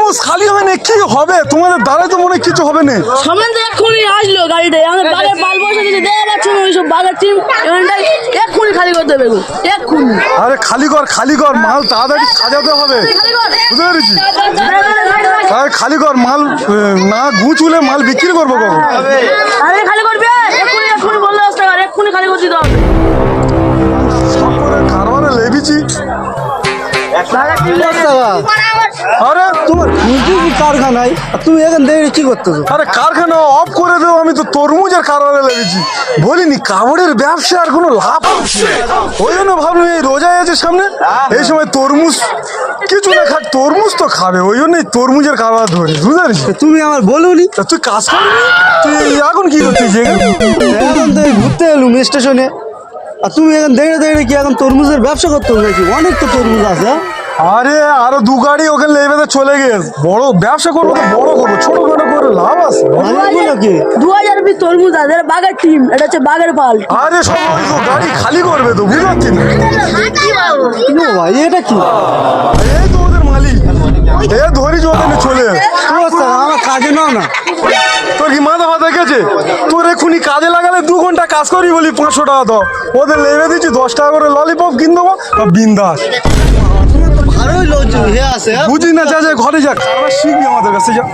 তরমুজ খালি হয় না, কি হবে তোমাদের দ্বারাই তো মনে হয় কিছু হবে না। সামনে তো এক্ষুনি আসলো গাড়িতে, আমাদের বাগের পাল বসে দিয়েছে, দেখতে পাচ্ছি না ওইসব বাগের টিম এখানটাই এক্ষুনি খালি করতে হবে গো, এক্ষুনি আরে খালি কর মাল তাড়াতাড়ি সাজাতে হবে, বুঝতে পেরেছি? আরে খালি কর মাল, না গুছুলে মাল বিক্রি করবো কখন? আরে খালি করবে এক্ষুনি বললে এক্ষুনি খালি করে দিতে হবে। সব করে কারবারে লেগেছি। আরে তোমার কারখানায় তুমি এখান থেকে কি করতেছো? আরে কারখানা অফ করে দেবো, আমি তো তরমুজের কারবারে লেগেছি। বলিনি কাপড়ের ব্যবসা আর কোনো লাভ হচ্ছে, ওই জন্য ভাবলাম এই রোজাই আছে সামনে, এই সময় তরমুজ কিছু না খাক, তরমুজ তো খাবে, ওই জন্যই তরমুজের কারবার ধরি, বুঝতে পারিস? তুমি আমার বলোনি। তা তুই কাজ করবি, তুই এখন কি করছিস এখানে? এখন তো ঘুরতে এলুম স্টেশনে, আর তুমি এখন দেখে কি এখন তরমুজের ব্যবসা করতে নাকি? অনেক তো তরমুজ আছে। আরে আরো দু গাড়ি ওখানে লেবে চলে গেছে, বড় ব্যবসা করবো তো বড় করবো, ছোট করে লাভ আছে নাকি? 2000 পিস তরমুজ আছে, এটা বাগের টিম, এটা হচ্ছে বাগের পাল। আরে সবাই তো গাড়ি খালি করবে তো, বুঝতে পারছি না। ভাই এটা কি? এই তো ওদের মালিক, এ ধরি ওদের চলে এলো। আমার কাজে নাও না। তোর কি মাথা ফাথা গেছে? তোর এক্ষুনি কাজে লাগালে 2 ঘন্টা কাজ করি বলি 500 টাকা দাও, ওদের লেবে দিচ্ছি 10 টাকা করে ললিপপ কিন দেবো, বিন্দাস। ভালোই লোক আছে। বুঝি না, যা ঘরে যা, খাবার শিখবি আমাদের কাছে যা।